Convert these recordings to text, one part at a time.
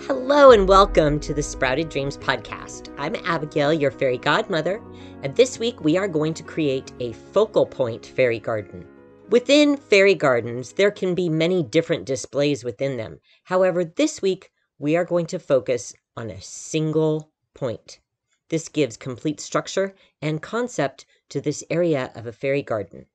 Hello and welcome to the Sprouted Dreams podcast. I'm Abigail, your fairy godmother, and this week we are going to create a focal point fairy garden. Within fairy gardens, there can be many different displays within them. However, this week we are going to focus on a single point. This gives complete structure and concept to this area of a fairy garden.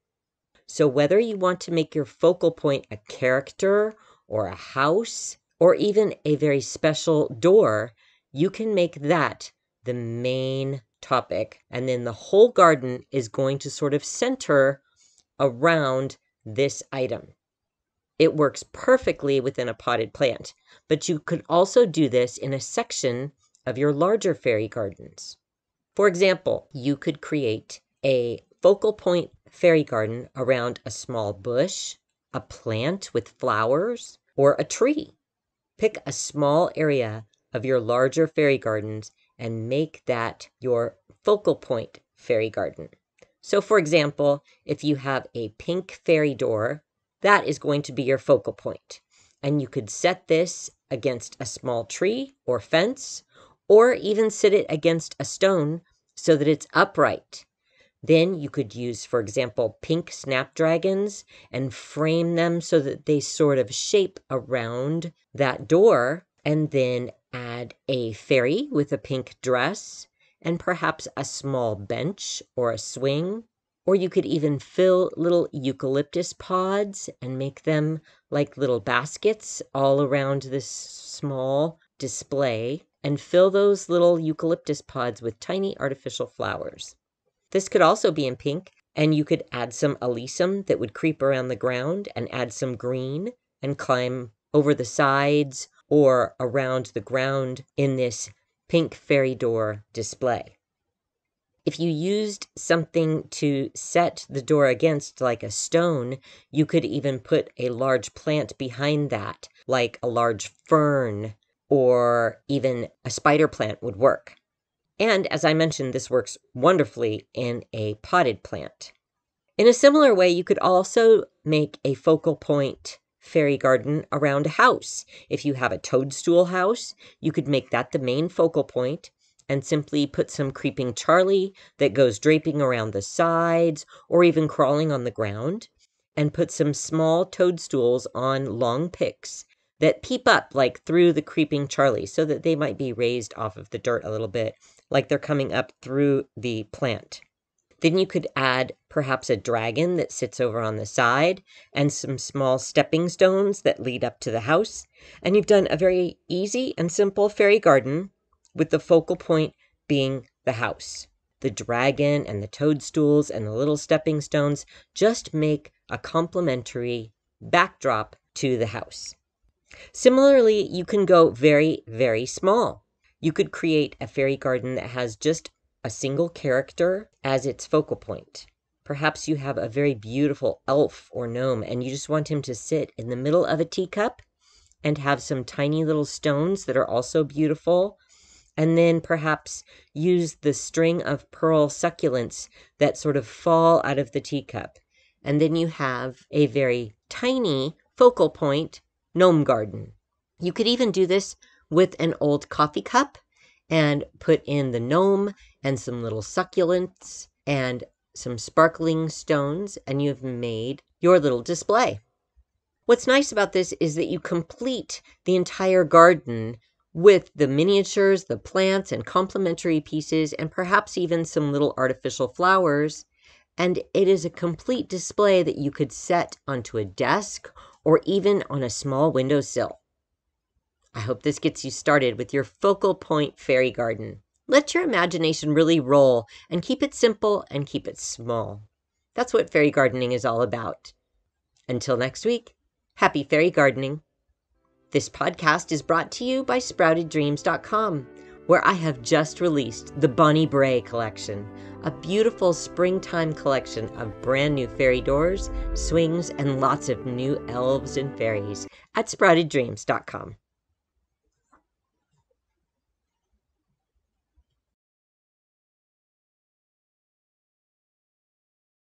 So whether you want to make your focal point a character or a house, or even a very special door, you can make that the main topic. And then the whole garden is going to sort of center around this item. It works perfectly within a potted plant, but you could also do this in a section of your larger fairy gardens. For example, you could create a focal point fairy garden around a small bush, a plant with flowers, or a tree. Pick a small area of your larger fairy gardens and make that your focal point fairy garden. So for example, if you have a pink fairy door, that is going to be your focal point. And you could set this against a small tree or fence, or even sit it against a stone so that it's upright. Then you could use, for example, pink snapdragons and frame them so that they sort of shape around that door, and then add a fairy with a pink dress and perhaps a small bench or a swing. Or you could even fill little eucalyptus pods and make them like little baskets all around this small display and fill those little eucalyptus pods with tiny artificial flowers. This could also be in pink, and you could add some alyssum that would creep around the ground and add some green and climb over the sides or around the ground in this pink fairy door display. If you used something to set the door against, like a stone, you could even put a large plant behind that, like a large fern, or even a spider plant would work. And as I mentioned, this works wonderfully in a potted plant. In a similar way, you could also make a focal point fairy garden around a house. If you have a toadstool house, you could make that the main focal point and simply put some creeping Charlie that goes draping around the sides or even crawling on the ground, and put some small toadstools on long picks that peep up like through the creeping Charlie so that they might be raised off of the dirt a little bit, like they're coming up through the plant. Then you could add perhaps a dragon that sits over on the side and some small stepping stones that lead up to the house. And you've done a very easy and simple fairy garden with the focal point being the house. The dragon and the toadstools and the little stepping stones just make a complementary backdrop to the house. Similarly, you can go very, very small. You could create a fairy garden that has just a single character as its focal point. Perhaps you have a very beautiful elf or gnome and you just want him to sit in the middle of a teacup and have some tiny little stones that are also beautiful. And then perhaps use the string of pearl succulents that sort of fall out of the teacup. And then you have a very tiny focal point gnome garden. You could even do this with an old coffee cup and put in the gnome and some little succulents and some sparkling stones, and you've made your little display. What's nice about this is that you complete the entire garden with the miniatures, the plants, and complementary pieces, and perhaps even some little artificial flowers. And it is a complete display that you could set onto a desk or even on a small windowsill. I hope this gets you started with your focal point fairy garden. Let your imagination really roll and keep it simple and keep it small. That's what fairy gardening is all about. Until next week, happy fairy gardening. This podcast is brought to you by SproutedDreams.com, where I have just released the Bonny Brae collection, a beautiful springtime collection of brand new fairy doors, swings, and lots of new elves and fairies at SproutedDreams.com.